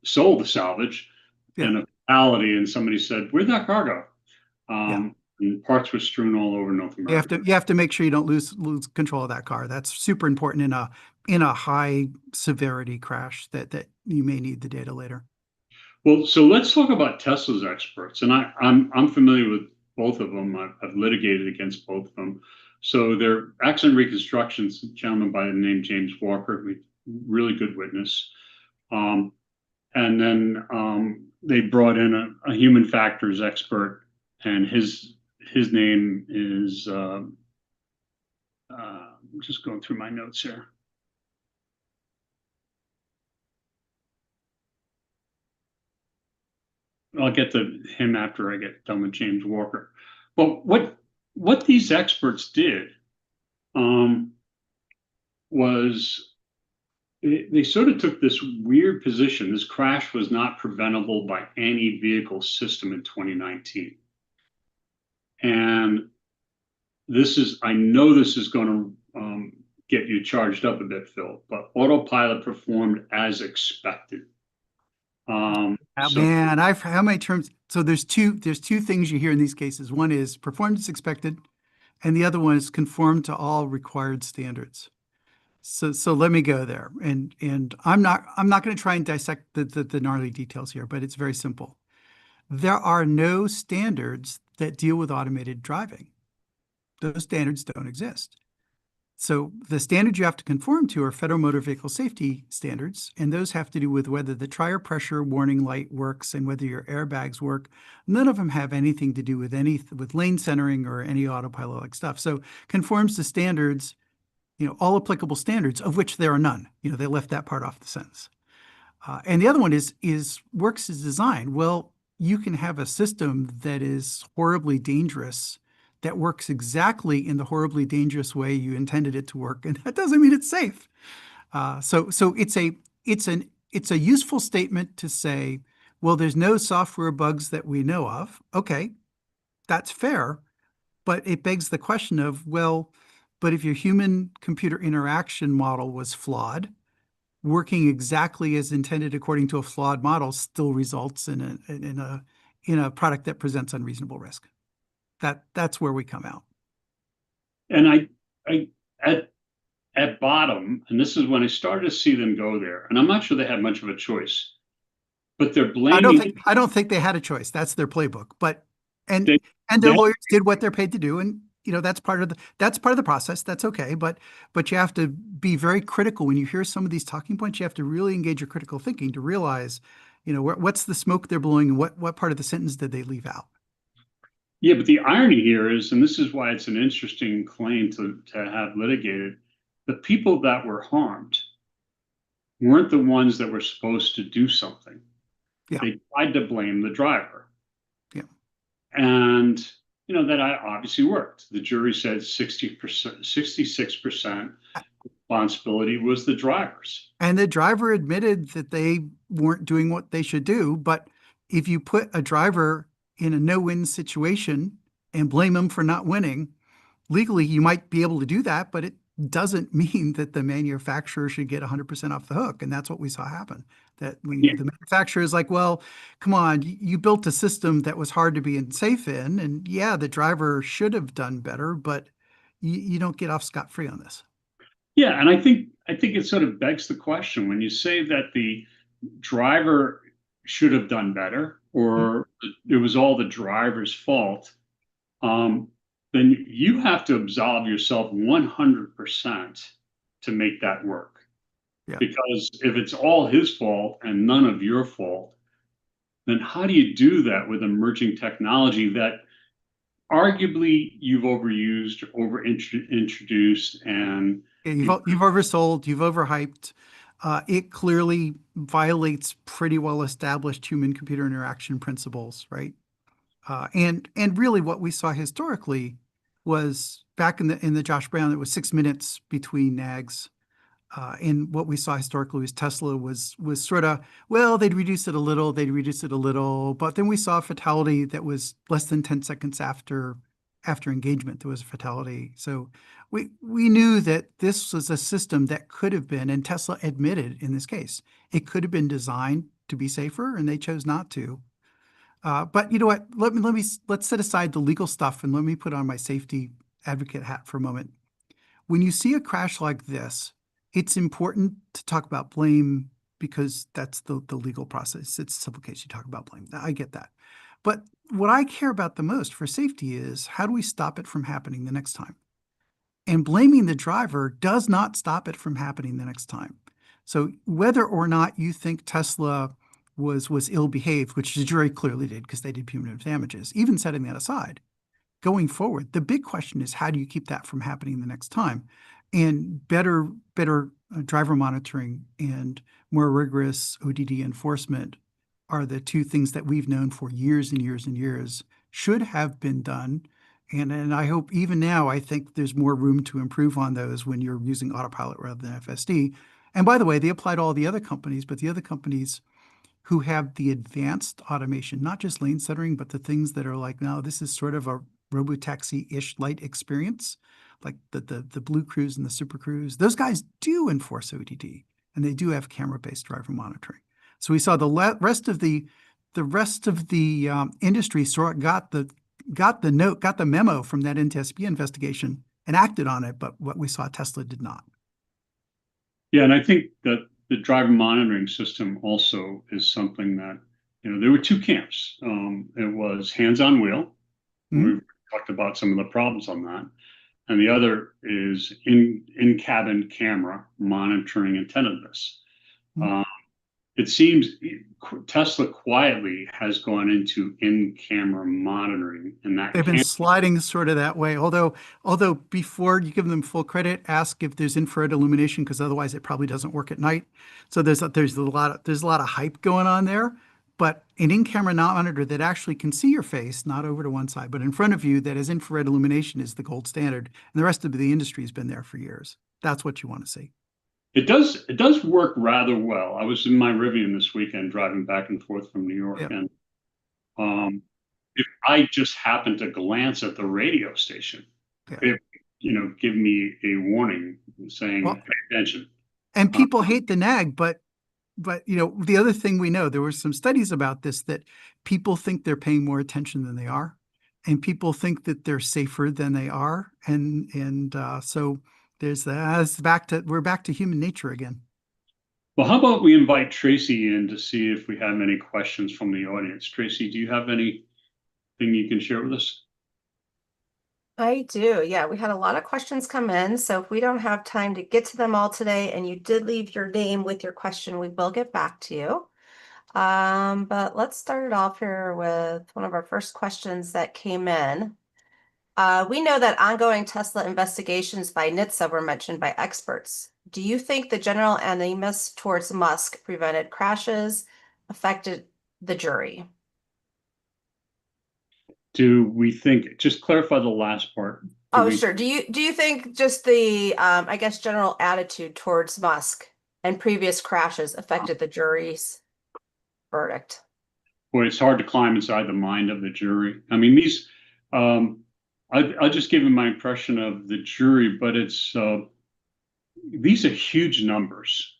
sold the salvage Yeah. in a fatality, and somebody said, "Where'd that car go?" Yeah. And parts were strewn all over North America. You have to make sure you don't lose control of that car. That's super important in a high severity crash that you may need the data later. Well, so let's talk about Tesla's experts, and I'm familiar with both of them. I've litigated against both of them. So their accident reconstructions, a gentleman by the name James Walker, really good witness. And then they brought in a human factors expert, and his name is just going through my notes here. I'll get to him after I get done with James Walker. But what these experts did was they sort of took this weird position. This crash was not preventable by any vehicle system in 2019. And I know this is going to get you charged up a bit, Phil, but autopilot performed as expected. Man, how many terms? So there's two things you hear in these cases. One is performed as expected, and the other one is conform to all required standards. So let me go there. And I'm not going to try and dissect the gnarly details here, but it's very simple. There are no standards that deal with automated driving. Those standards don't exist. So the standards you have to conform to are federal motor vehicle safety standards, and those have to do with whether the tire pressure warning light works and whether your airbags work. None of them have anything to do with with lane centering or any autopilot-like stuff. So conforms to standards, all applicable standards, of which there are none. They left that part off the sentence. And the other one is works as designed. Well, you can have a system that is horribly dangerous that works exactly in the horribly dangerous way you intended it to work, and that doesn't mean it's safe. So it's a useful statement to say, well, there's no software bugs that we know of. Okay, that's fair, but it begs the question of, well, but if your human computer interaction model was flawed, working exactly as intended according to a flawed model still results in a product that presents unreasonable risk. That's where we come out. And I at bottom, and this is when I started to see them go there, and I'm not sure they had much of a choice, but they're blaming. I don't think they had a choice. That's their playbook. But and They, and their they, lawyers did what they're paid to do, and that's part of the process. That's okay. But you have to be very critical when you hear some of these talking points. You have to really engage your critical thinking to realize, what's the smoke they're blowing and what part of the sentence did they leave out. yeah, but the irony here is, and this is why it's an interesting claim to have litigated, the people that were harmed weren't the ones that were supposed to do something. Yeah. They tried to blame the driver. Yeah. And that obviously worked. The jury said 60%, 66% responsibility was the driver's. And the driver admitted that they weren't doing what they should do. But if you put a driver in a no-win situation and blame them for not winning, legally you might be able to do that, but it doesn't mean that the manufacturer should get 100% off the hook. And that's what we saw happen. That the manufacturer is like, well, come on, you built a system that was hard to be safe in. And yeah, the driver should have done better, but you don't get off scot-free on this. Yeah, and I think it sort of begs the question when you say that the driver should have done better, or it was all the driver's fault, then you have to absolve yourself 100% to make that work. Yeah. Because if it's all his fault and none of your fault, then how do you do that with emerging technology that arguably you've overused, introduced, and You've oversold, you've overhyped. It clearly violates pretty well established human computer interaction principles, right? And really what we saw historically was back in the Josh Brown, it was 6 minutes between nags. And what we saw historically was Tesla was sort of, well, they'd reduce it a little, but then we saw a fatality that was less than 10 seconds after engagement, there was a fatality. So we knew that this was a system that could have been, and Tesla admitted in this case, it could have been designed to be safer, and they chose not to. But you know what? Let's set aside the legal stuff and let me put on my safety advocate hat for a moment. When you see a crash like this, it's important to talk about blame because that's the legal process. It's a civil case. You talk about blame. I get that. But what I care about the most for safety is how do we stop it from happening the next time? And blaming the driver does not stop it from happening the next time. So whether or not you think Tesla was ill-behaved, which the jury clearly did because they did punitive damages, even setting that aside, going forward, the big question is how do you keep that from happening the next time? And better driver monitoring and more rigorous ODD enforcement are the two things that we've known for years and years and years should have been done. And I hope even now, I think there's more room to improve on those when you're using autopilot rather than FSD. And by the way, they apply to all the other companies, but the other companies who have the advanced automation, not just lane centering, but the things that are like, now this is sort of a robotaxi-ish light experience, like the Blue Cruise and the Super Cruise. Those guys do enforce ODD, and they do have camera-based driver monitoring. So we saw the rest of the industry sort of got the memo from that NTSB investigation and acted on it, but what we saw Tesla did not. Yeah, and I think that the driver monitoring system also is something that there were two camps. It was hands on wheel. Mhm. We've talked about some of the problems on that. And the other is in cabin camera monitoring attentiveness. Mhm. Uh, it seems Tesla quietly has gone into in-camera monitoring, and that They've been can sliding sort of that way. Although before you give them full credit, ask if there's infrared illumination because otherwise it probably doesn't work at night. So there's a lot of hype going on there. But an in-camera monitor that actually can see your face, not over to one side, but in front of you, that has infrared illumination is the gold standard. And the rest of the industry has been there for years. That's what you want to see. it does work rather well. I was in my Rivian this weekend driving back and forth from New York, Yeah, and um, if I just happened to glance at the radio station, yeah. it give me a warning saying, Well, "Pay attention." and Uh, people hate the nag, but the other thing we know, there were some studies about this that people think they're paying more attention than they are, and people think that they're safer than they are, and so there's that. We're back to human nature again. well, how about we invite Tracy in to see if we have any questions from the audience? Tracy, do you have anything you can share with us? I do. Yeah, we had a lot of questions come in. So if we don't have time to get to them all today and you did leave your name with your question, we will get back to you. But let's start it off here with one of our first questions that came in. We know that ongoing Tesla investigations by NHTSA were mentioned by experts. Do you think the general animus towards Musk prevented crashes, affected the jury? Do we think, just clarify the last part. Do Oh, we, sure. Do you think just the I guess general attitude towards Musk and previous crashes affected the jury's verdict? boy, it's hard to climb inside the mind of the jury. I mean, um, I'll just give you my impression of the jury, but these are huge numbers.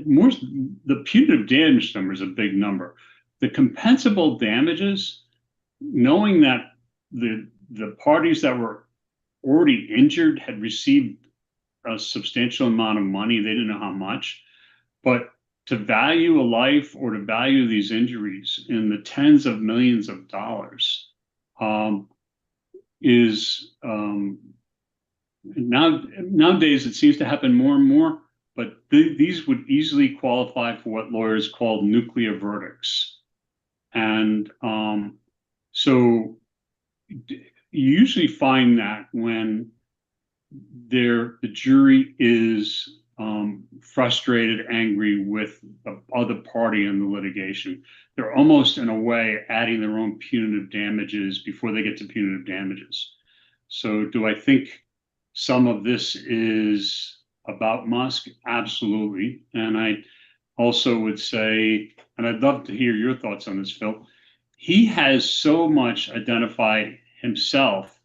More, the punitive damage number is a big number. The compensable damages, knowing that the parties that were already injured had received a substantial amount of money, they didn't know how much, but to value a life or to value these injuries in the tens of millions of dollars um, is nowadays it seems to happen more and more, but these would easily qualify for what lawyers call nuclear verdicts. And so you usually find that when the jury is frustrated, angry with the other party in the litigation. They're almost, in a way, adding their own punitive damages before they get to punitive damages. So, do I think some of this is about Musk? Absolutely. And I also would say, and I'd love to hear your thoughts on this, Phil. He has so much identified himself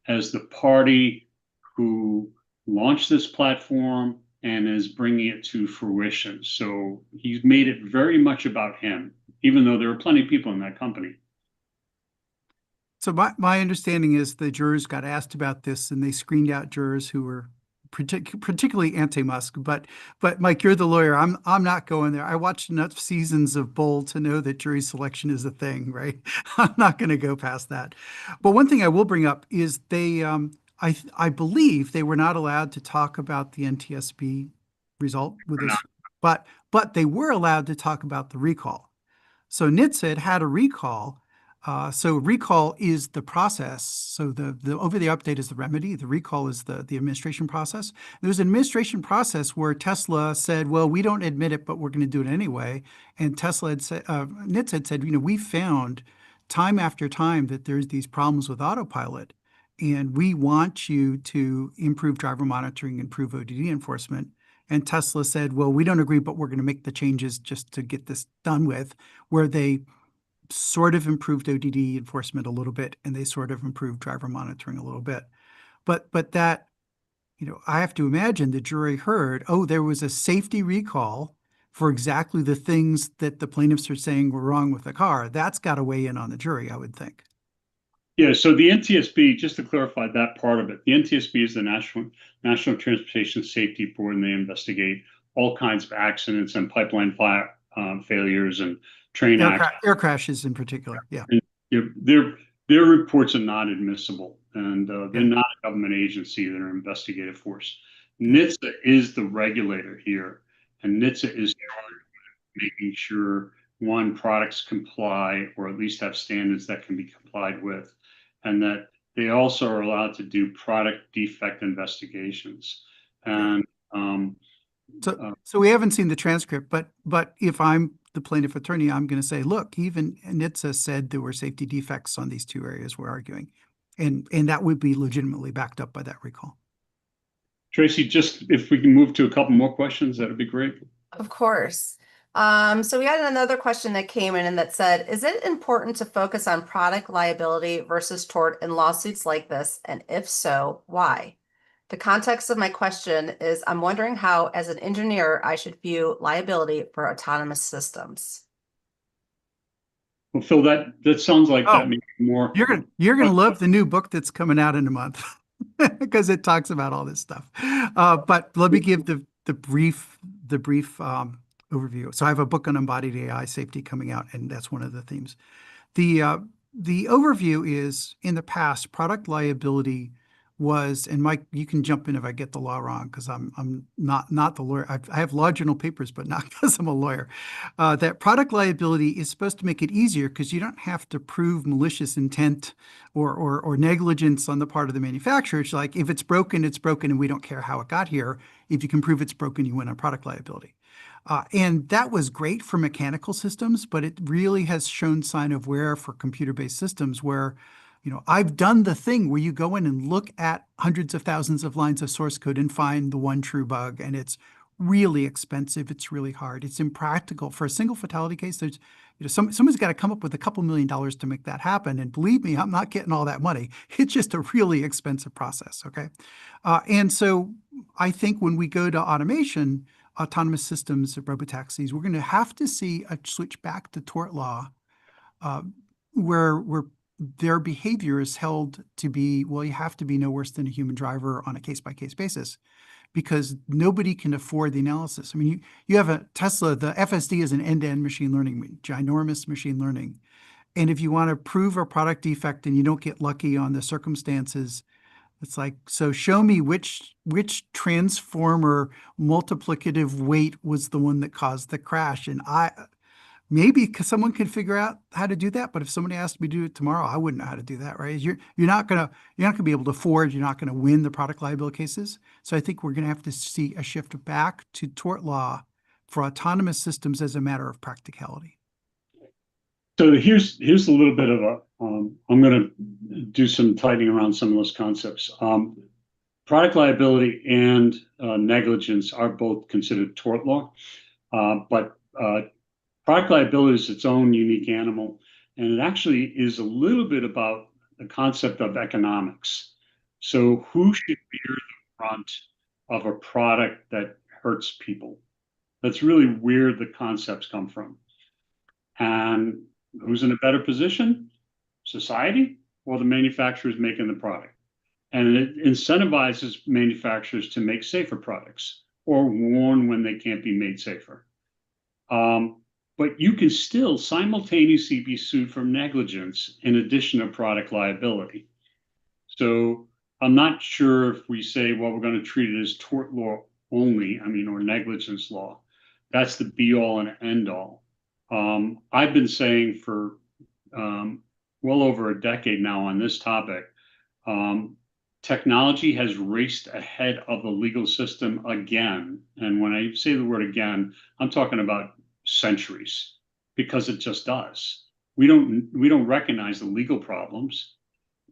as the party who launched this platform and is bringing it to fruition. So he's made it very much about him, even though there are plenty of people in that company. So my understanding is the jurors got asked about this and they screened out jurors who were particularly anti-Musk. But Mike, you're the lawyer. I'm not going there. I watched enough seasons of Bull to know that jury selection is a thing, right? I'm not going to go past that. But one thing I will bring up is I believe they were not allowed to talk about the NTSB result with Or not. this, but they were allowed to talk about the recall. So NHTSA had a recall. So recall is the process. So the over-the-air update is the remedy. The recall is the administration process. There's an administration process where Tesla said, "Well, we don't admit it, but we're going to do it anyway." And Tesla had said, NHTSA had said, "We found time after time that there's these problems with autopilot, and we want you to improve driver monitoring, improve ODD enforcement." And Tesla said, "Well, we don't agree, but we're going to make the changes just to get this done with," where they sort of improved ODD enforcement a little bit and they sort of improved driver monitoring a little bit. But that, I have to imagine the jury heard, oh, there was a safety recall for exactly the things that the plaintiffs are saying were wrong with the car. That's got to weigh in on the jury, I would think. Yeah, so the NTSB, just to clarify that part of it, the NTSB is the National Transportation Safety Board, and they investigate all kinds of accidents and pipeline fire failures and train accidents. Air crashes in particular. Yeah. And their reports are not admissible, and they're Yeah. not a government agency. They're an investigative force. NHTSA is the regulator here, and NHTSA is charged with making sure one, products comply or at least have standards that can be complied with, and that they also are allowed to do product defect investigations. And So we haven't seen the transcript, but if I'm the plaintiff attorney, I'm going to say, look, even NHTSA said there were safety defects on these two areas we're arguing, and that would be legitimately backed up by that recall. Tracy, just if we can move to a couple more questions, that'd be great. Of course. So we had another question that came in and that said, is it important to focus on product liability versus tort in lawsuits like this? And if so, why? The context of my question is I'm wondering how, as an engineer, I should view liability for autonomous systems. Well, Phil, that sounds like that may be more. You're gonna love the new book that's coming out in a month because it talks about all this stuff. But let me give the brief overview. So I have a book on embodied AI safety coming out, and that's one of the themes. The overview is, in the past, product liability was, and Mike, you can jump in if I get the law wrong, because I'm not the lawyer. I have law journal papers, but not because I'm a lawyer. That product liability is supposed to make it easier because you don't have to prove malicious intent or negligence on the part of the manufacturer. It's like, if it's broken, and we don't care how it got here. If you can prove it's broken, you win on product liability. And that was great for mechanical systems, but it really has shown sign of wear for computer-based systems where, I've done the thing where you go in and look at hundreds of thousands of lines of source code and find the one true bug, and it's really expensive. It's really hard. It's impractical. For a single fatality case, there's, someone's got to come up with a couple $1 million to make that happen. And believe me, I'm not getting all that money. It's just a really expensive process, okay? And so I think when we go to automation, autonomous systems, robotaxis, we're going to have to see a switch back to tort law where their behavior is held to be, well, you have to be no worse than a human driver on a case-by-case basis because nobody can afford the analysis. I mean, you have a Tesla, the FSD is an end-to-end machine learning, ginormous machine learning. And if you want to prove a product defect and you don't get lucky on the circumstances, it's like, so show me which transformer multiplicative weight was the one that caused the crash. And maybe someone can figure out how to do that, but if somebody asked me to do it tomorrow, I wouldn't know how to do that, right? You're not gonna be able to afford, you're not gonna win the product liability cases. So I think we're gonna have to see a shift back to tort law for autonomous systems as a matter of practicality. So here's a little bit of a, I'm going to do some tightening around some of those concepts. Product liability and negligence are both considered tort law, but product liability is its own unique animal, and it actually is a little bit about the concept of economics. So who should bear the brunt of a product that hurts people? That's really where the concepts come from. And who's in a better position? Society or the manufacturers making the product? And it incentivizes manufacturers to make safer products or warn when they can't be made safer. But you can still simultaneously be sued for negligence in addition to product liability. So I'm not sure if we say, well, we're going to treat it as tort law only, or negligence law. That's the be all and end all. I've been saying for well over a decade now on this topic, technology has raced ahead of the legal system again. And when I say the word again, I'm talking about centuries, because it just does. We don't recognize the legal problems,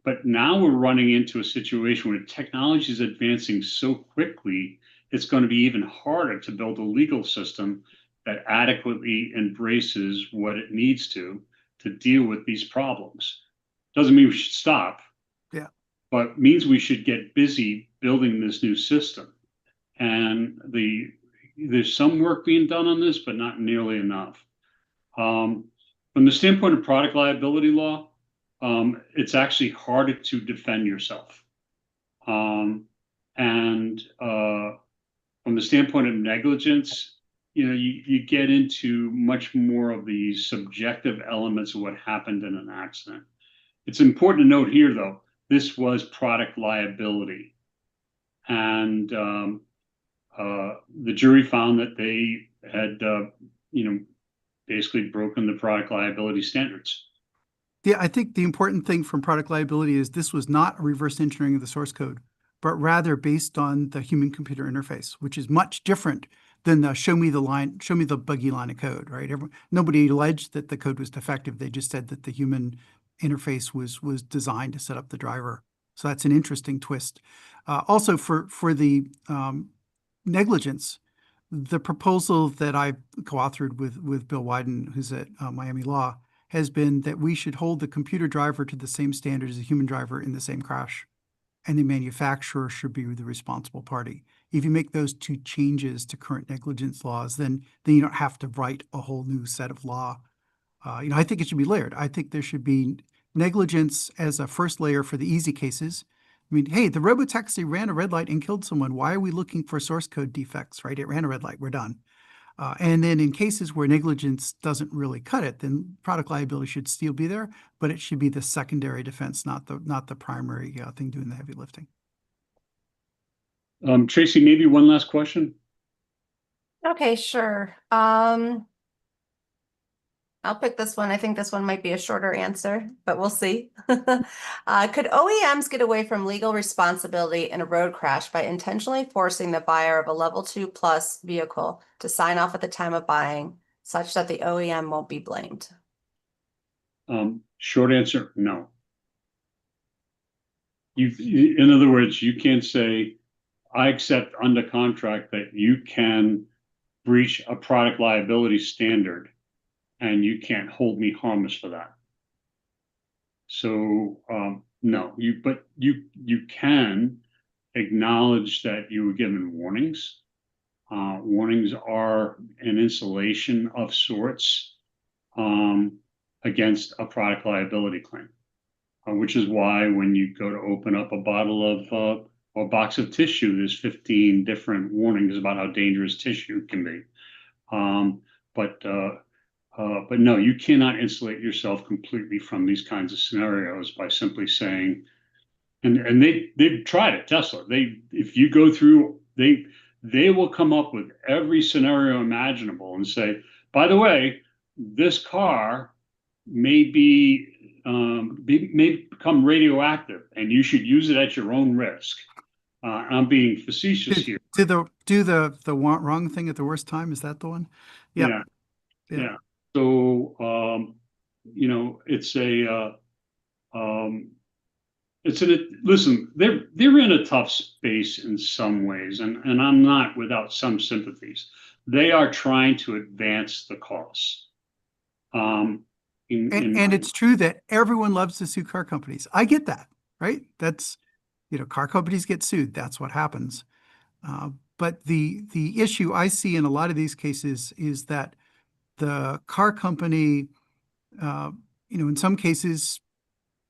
but now we're running into a situation where technology is advancing so quickly, it's going to be even harder to build a legal system that adequately embraces what it needs to deal with these problems. Doesn't mean we should stop, but means we should get busy building this new system. And there's some work being done on this, but not nearly enough. From the standpoint of product liability law, it's actually harder to defend yourself. And from the standpoint of negligence, you get into much more of the subjective elements of what happened in an accident. It's important to note here, though, this was product liability. And the jury found that they had, basically broken the product liability standards. Yeah, I think the important thing from product liability is this was not a reverse engineering of the source code, but rather based on the human computer interface, which is much different than the show me the buggy line of code, right? Nobody alleged that the code was defective. They just said that the human interface was designed to set up the driver. So that's an interesting twist. Also for the negligence, the proposal that I co-authored with Bill Wyden, who's at Miami Law, has been that we should hold the computer driver to the same standard as a human driver in the same crash, and the manufacturer should be the responsible party. If you make those two changes to current negligence laws, then you don't have to write a whole new set of law. I think it should be layered. I think there should be negligence as a first layer for the easy cases. I mean, hey, the robotaxi ran a red light and killed someone. Why are we looking for source code defects, right? It ran a red light. We're done. And then in cases where negligence doesn't really cut it, then product liability should still be there, but it should be the secondary defense, not the primary thing doing the heavy lifting. Tracy, maybe one last question. Okay, sure. I'll pick this one. I think this one might be a shorter answer, but we'll see. Could OEMs get away from legal responsibility in a road crash by intentionally forcing the buyer of a level 2+ vehicle to sign off at the time of buying, such that the OEM won't be blamed? Short answer, no. In other words, you can't say, I accept under contract that you can breach a product liability standard, and you can't hold me harmless for that. So no, but you can acknowledge that you were given warnings. Warnings are an insulation of sorts against a product liability claim, which is why when you go to open up a bottle of or a box of tissue, there's 15 different warnings about how dangerous tissue can be. But no, you cannot insulate yourself completely from these kinds of scenarios by simply saying, and they've tried it, Tesla. If you go through, they will come up with every scenario imaginable and say, by the way, this car may become radioactive, and you should use it at your own risk. I'm being facetious here. Do the wrong thing at the worst time? Is that the one? Yeah. So, listen, they're in a tough space in some ways, and I'm not without some sympathies. They are trying to advance the cause. And it's true that everyone loves to sue car companies. I get that, right? That's, car companies get sued. That's what happens. But the issue I see in a lot of these cases is that the car company, in some cases,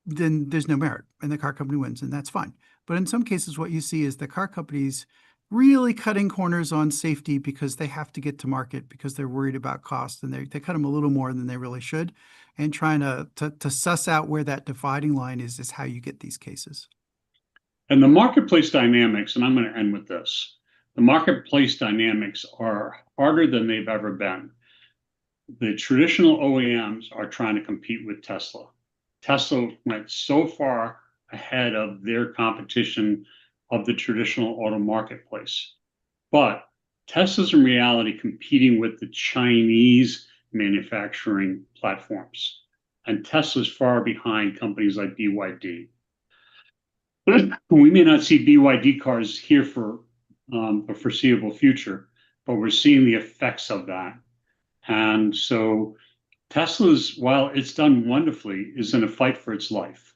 then there's no merit and the car company wins, and that's fine. But in some cases, what you see is the car companies really cutting corners on safety because they have to get to market, because they're worried about cost, and they cut them a little more than they really should, and trying to suss out where that dividing line is how you get these cases. And the marketplace dynamics, and I'm going to end with this, the marketplace dynamics are harder than they've ever been. The traditional OEMs are trying to compete with Tesla. Tesla went so far ahead of their competition of the traditional auto marketplace. But Tesla's in reality competing with the Chinese manufacturing platforms. And Tesla's far behind companies like BYD. We may not see BYD cars here for a foreseeable future, but we're seeing the effects of that. And so Tesla's, while it's done wonderfully, is in a fight for its life.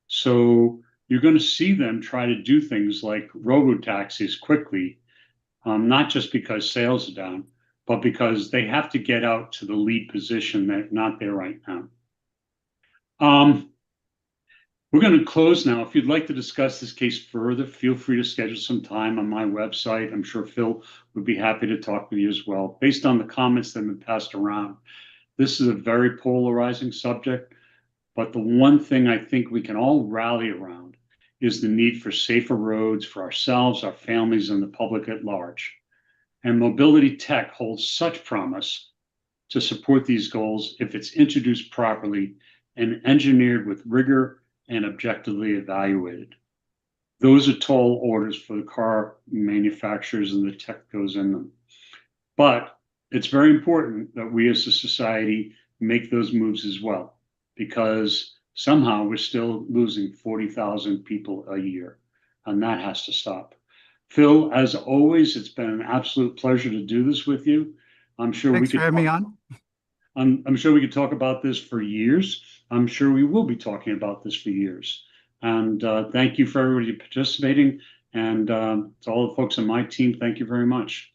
So you're going to see them try to do things like robo-taxis quickly, not just because sales are down, but because they have to get out to the lead position. They're not there right now. We're going to close now. If you'd like to discuss this case further, feel free to schedule some time on my website. I'm sure Phil would be happy to talk with you as well. Based on the comments that have been passed around, this is a very polarizing subject, but the one thing I think we can all rally around is the need for safer roads for ourselves, our families, and the public at large. And mobility tech holds such promise to support these goals if it's introduced properly and engineered with rigor and objectively evaluated. Those are tall orders for the car manufacturers and the tech goes in them. But it's very important that we as a society make those moves as well, because somehow we're still losing 40,000 people a year, and that has to stop. Phil, as always, it's been an absolute pleasure to do this with you. I'm sure Thanks we for could having me on. I'm sure we could talk about this for years. I'm sure we will be talking about this for years. And thank you for everybody participating. And to all the folks on my team, thank you very much.